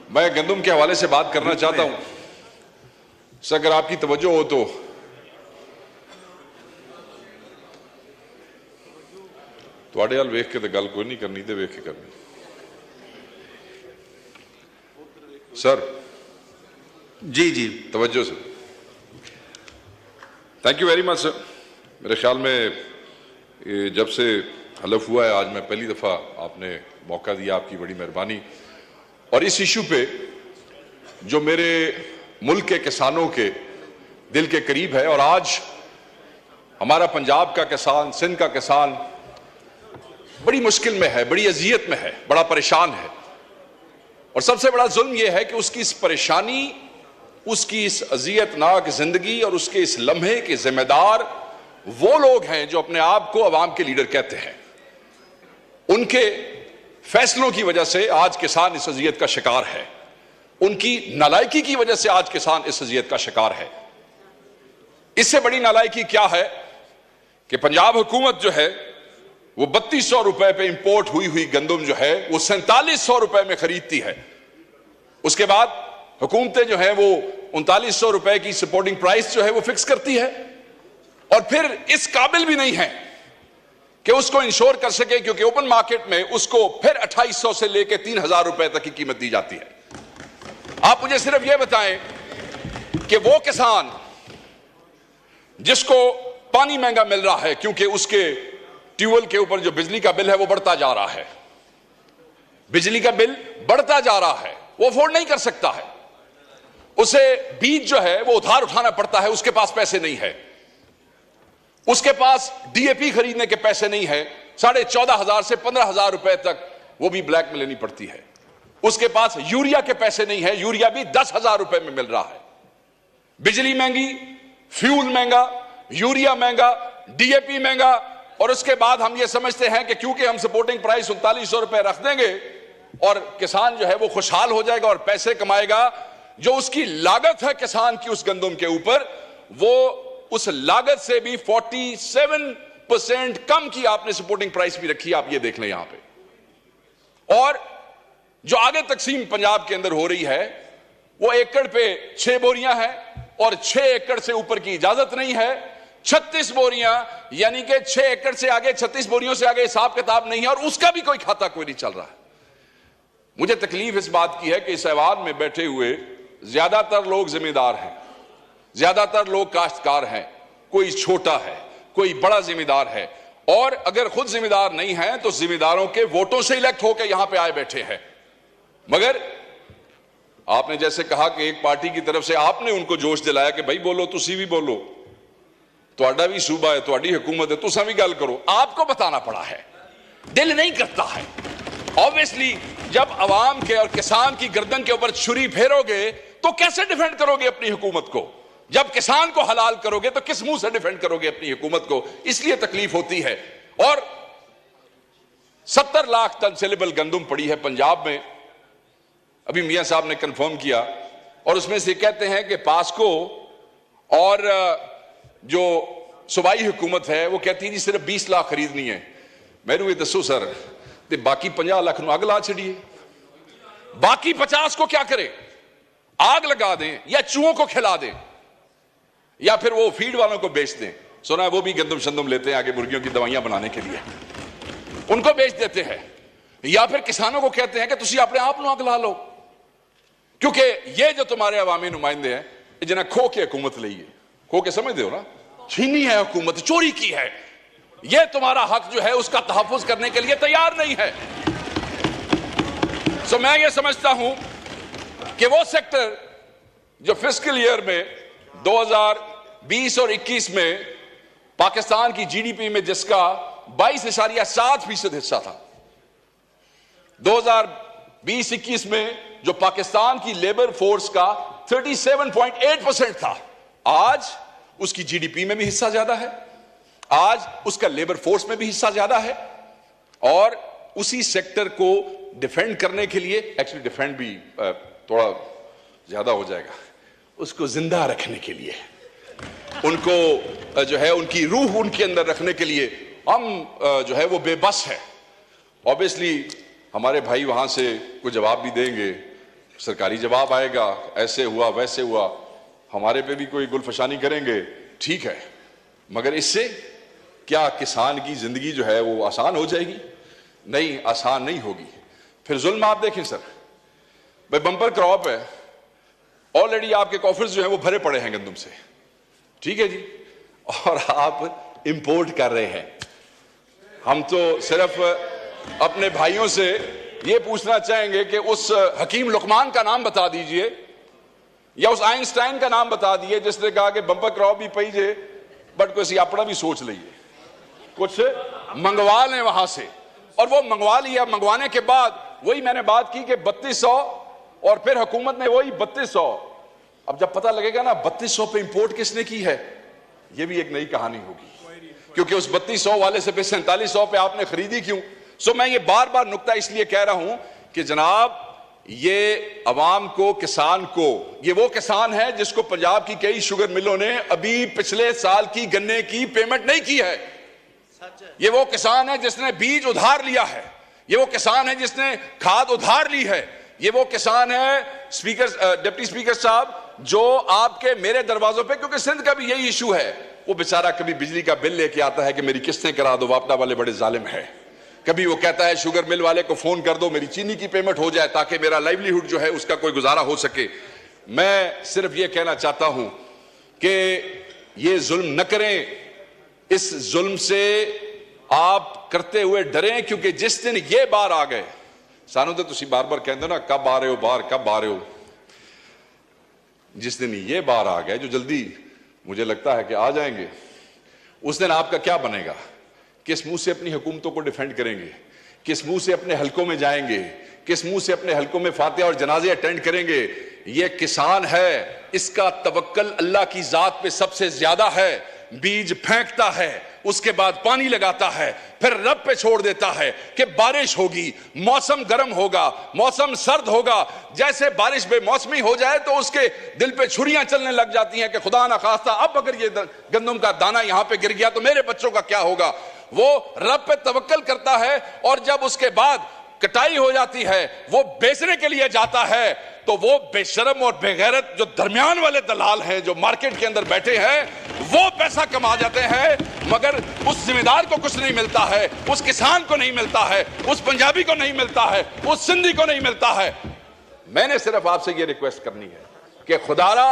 मैं गंदम के हवाले से बात करना चाहता हूं। सर अगर आपकी तवज्जो हो तो तुहाडे हाल वेख के तो गल कोई नहीं करनी, तो वेख के करनी। सर जी जी तवज्जो से, thank you very much sir. मेरे ख्याल में जब से हलफ हुआ है, आज मैं पहली दफा आपने मौका दिया, आपकी बड़ी मेहरबानी। और इस इशू पे जो मेरे मुल्क के किसानों के दिल के करीब है, और आज हमारा पंजाब का किसान, सिंध का किसान बड़ी मुश्किल में है, बड़ी अजियत में है, बड़ा परेशान है। और सबसे बड़ा जुल्म यह है कि उसकी इस परेशानी, उसकी इस अजियतनाक जिंदगी और उसके इस लम्हे के जिम्मेदार वो लोग हैं जो अपने आप को अवाम के लीडर कहते हैं। उनके फैसलों की वजह से आज किसान इस अजियत का शिकार है, उनकी नालायकी की वजह से आज किसान इस अजियत का शिकार है। इससे बड़ी नालायकी क्या है कि पंजाब हुकूमत जो है वो 3200 रुपए पे इंपोर्ट हुई गंदम जो है वो 4700 रुपए में खरीदती है। उसके बाद हुकूमतें जो है वो 3900 रुपए की सपोर्टिंग प्राइस जो है वो फिक्स करती है, और फिर इस काबिल भी नहीं है कि उसको इंश्योर कर सके, क्योंकि ओपन मार्केट में उसको फिर 2800 से लेकर 3000 रुपए तक की कीमत दी जाती है। आप मुझे सिर्फ यह बताएं कि वो किसान जिसको पानी महंगा मिल रहा है क्योंकि उसके ट्यूबवेल के ऊपर जो बिजली का बिल है वो बढ़ता जा रहा है, बिजली का बिल बढ़ता जा रहा है, वो अफोर्ड नहीं कर सकता है, उसे बीज जो है वो उधार उठाना पड़ता है, उसके पास पैसे नहीं है, उसके पास डीएपी खरीदने के पैसे नहीं है, 14,500 से 15,000 रुपए तक वो भी ब्लैक में लेनी पड़ती है, उसके पास यूरिया के पैसे नहीं है, यूरिया भी 10,000 रुपए में मिल रहा है। बिजली महंगी, फ्यूल महंगा, यूरिया महंगा, डीएपी महंगा, और उसके बाद हम ये समझते हैं कि क्योंकि हम सपोर्टिंग प्राइस 3900 रुपए रख देंगे और किसान जो है वो खुशहाल हो जाएगा और पैसे कमाएगा। जो उसकी लागत है किसान की उस गंदम के ऊपर, वो उस लागत से भी 47% कम की आपने सपोर्टिंग प्राइस भी रखी, आप ये देख लें यहां पे। और जो आगे तकसीम पंजाब के अंदर हो रही है वो एकड़ पे 6 बोरियां हैं, और 6 एकड़ से ऊपर की इजाजत नहीं है। 36 बोरियां, यानी कि 6 एकड़ से आगे, 36 बोरियों से आगे हिसाब किताब नहीं है, और उसका भी कोई खाता कोई नहीं चल रहा है। मुझे तकलीफ इस बात की है कि इस ऐवान में बैठे हुए ज्यादातर लोग जिम्मेदार हैं, ज्यादातर लोग काश्तकार हैं, कोई छोटा है, कोई बड़ा जिम्मेदार है, और अगर खुद जिम्मेदार नहीं है तो जिम्मेदारों के वोटों से इलेक्ट होकर यहां पे आए बैठे हैं। मगर आपने जैसे कहा कि एक पार्टी की तरफ से आपने उनको जोश दिलाया कि भाई बोलो, तुसी भी बोलो, तुहाडा भी सूबा है, तुहाडी हुकूमत है, तुसा भी गल करो। आपको बताना पड़ा है, दिल नहीं करता है। ऑब्वियसली जब अवाम के और किसान की गर्दन के ऊपर छुरी फेरोगे तो कैसे डिफेंड करोगे अपनी हुकूमत को? जब किसान को हलाल करोगे तो किस मुंह से डिफेंड करोगे अपनी हुकूमत को? इसलिए तकलीफ होती है। और 70 लाख टन सेलेबल गंदम पड़ी है पंजाब में, अभी मियां साहब ने कंफर्म किया, और उसमें से कहते हैं कि पास्को और जो सूबाई हुकूमत है वो कहती है जी सिर्फ 20 लाख खरीदनी है। मैनू ये दसो सर, ते बाकी 50 लाख अग ला छड़िए, बाकी 50 को क्या करें? आग लगा दें या चूहों को खिला दें या फिर वो फीड वालों को बेच दें। सुना है वो भी गंदम शंदम लेते हैं आगे मुर्गियों की दवाइयां बनाने के लिए, उनको बेच देते हैं। या फिर किसानों को कहते हैं कि तुसी अपने आप नु आग ला लो, क्योंकि ये जो तुम्हारे अवामी नुमाइंदे हैं जिन्हें खो के हुकूमत ली है, खो के समझते हो ना, छीनी है हुकूमत, चोरी की है, ये तुम्हारा हक जो है उसका तहफ्फुज करने के लिए तैयार नहीं है। सो मैं ये समझता हूं कि वो सेक्टर जो फिस्कल ईयर में 2020 और 21 में पाकिस्तान की जीडीपी में जिसका 22.7% हिस्सा था, 2020-21 में जो पाकिस्तान की लेबर फोर्स का 37.8% था, आज उसकी जीडीपी में भी हिस्सा ज्यादा है, आज उसका लेबर फोर्स में भी हिस्सा ज्यादा है। और उसी सेक्टर को डिफेंड करने के लिए, एक्चुअली डिफेंड भी थोड़ा ज्यादा हो जाएगा, उसको जिंदा रखने के लिए, उनको जो है उनकी रूह उनके अंदर रखने के लिए हम जो है वो बेबस है। ऑब्वियसली हमारे भाई वहां से कोई जवाब भी देंगे सरकारी जवाब आएगा, ऐसे हुआ वैसे हुआ, हमारे पे भी कोई गुलफशानी करेंगे, ठीक है, मगर इससे क्या किसान की जिंदगी जो है वो आसान हो जाएगी? नहीं, आसान नहीं होगी। फिर जुल्म आप देखें सर, भाई बम्पर क्रॉप है, ऑलरेडी आपके कॉफर्स जो है वो भरे पड़े हैं गंदम से, ठीक है जी, और आप इंपोर्ट कर रहे हैं। हम तो सिर्फ अपने भाइयों से ये पूछना चाहेंगे कि उस हकीम लुकमान का नाम बता दीजिए या उस आइंस्टाइन का नाम बता दीजिए जिसने कहा कि बंपर क्रॉप भी पई जे बट कोई अपना भी सोच लीजिए, कुछ मंगवा लें वहां से, और वो मंगवा लिया। मंगवाने के बाद वही मैंने बात की कि 3200 और फिर हुकूमत ने वही 3200, अब जब पता लगेगा ना 3200 पे इंपोर्ट किसने की है, ये भी एक नई कहानी होगी, क्योंकि उस 3200 वाले से फिर 4700 पे आपने खरीदी क्यों? सो मैं ये बार बार नुक्ता इसलिए कह रहा हूं कि जनाब ये अवाम को, किसान को, ये वो किसान है जिसको पंजाब की कई शुगर मिलों ने अभी पिछले साल की गन्ने की पेमेंट नहीं की है। ये वो किसान है जिसने बीज उधार लिया है, ये वो किसान है जिसने खाद उधार ली है, ये वो किसान है स्पीकर, डिप्टी स्पीकर साहब, जो आपके मेरे दरवाजों पे, क्योंकि सिंध का भी यही इशू है, वो बेचारा कभी बिजली का बिल लेके आता है कि मेरी किस्तें करा दो, वापडा वाले बड़े जालिम है। कभी वो कहता है शुगर मिल वाले को फोन कर दो, मेरी चीनी की पेमेंट हो जाए ताकि मेरा लाइवलीहुड जो है उसका कोई गुजारा हो सके। मैं सिर्फ ये कहना चाहता हूं कि ये जुल्म न करें, इस जुल्म से आप करते हुए डरें, क्योंकि जिस दिन ये बार आ गए, सानू तो तुसी बार बार कहते हो ना कब आ रहे हो बाहर, कब आ रहे हो, जिस दिन ये बार आ गए, जो जल्दी मुझे लगता है कि आ जाएंगे, उस दिन आपका क्या बनेगा? किस मुंह से अपनी हुकूमतों को डिफेंड करेंगे? किस मुंह से अपने हलकों में जाएंगे? किस मुंह से अपने हलकों में फातिहा और जनाजे अटेंड करेंगे? ये किसान है, इसका तवक्कल अल्लाह की जात पे सबसे ज्यादा है। बीज फेंकता है, उसके बाद पानी लगाता है, फिर रब पे छोड़ देता है कि बारिश होगी, मौसम गर्म होगा, मौसम सर्द होगा। जैसे बारिश बेमौसमी हो जाए तो उसके दिल पे छुरियां चलने लग जाती हैं कि खुदा ना खास्ता अब अगर ये गंदम का दाना यहां पे गिर गया तो मेरे बच्चों का क्या होगा। वो रब पे तवक्कल करता है, और जब उसके बाद कटाई हो जाती है, वो बेचने के लिए जाता है, तो वो बेशरम और बेगैरत जो दरमियान वाले दलाल हैं, जो मार्केट के अंदर बैठे हैं, वो पैसा कमा जाते हैं, मगर उस जिम्मेदार को कुछ नहीं मिलता है, उस किसान को नहीं मिलता है, उस पंजाबी को नहीं मिलता है, उस सिंधी को नहीं मिलता है। मैंने सिर्फ आपसे ये रिक्वेस्ट करनी है कि खुदारा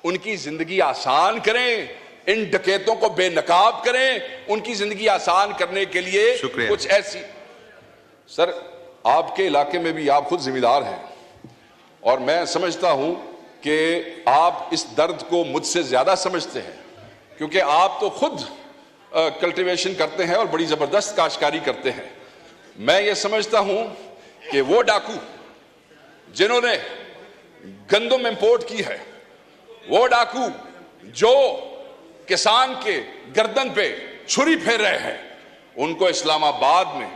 उनकी जिंदगी आसान करें, इन डकैतों को बेनकाब करें, उनकी जिंदगी आसान करने के लिए कुछ ऐसी। सर आपके इलाके में भी आप खुद जिम्मेदार हैं, और मैं समझता हूं कि आप इस दर्द को मुझसे ज्यादा समझते हैं, क्योंकि आप तो खुद कल्टीवेशन करते हैं और बड़ी जबरदस्त काश्तकारी करते हैं। मैं ये समझता हूं कि वो डाकू जिन्होंने गंदम इंपोर्ट की है, वो डाकू जो किसान के गर्दन पे छुरी फेर रहे हैं, उनको इस्लामाबाद में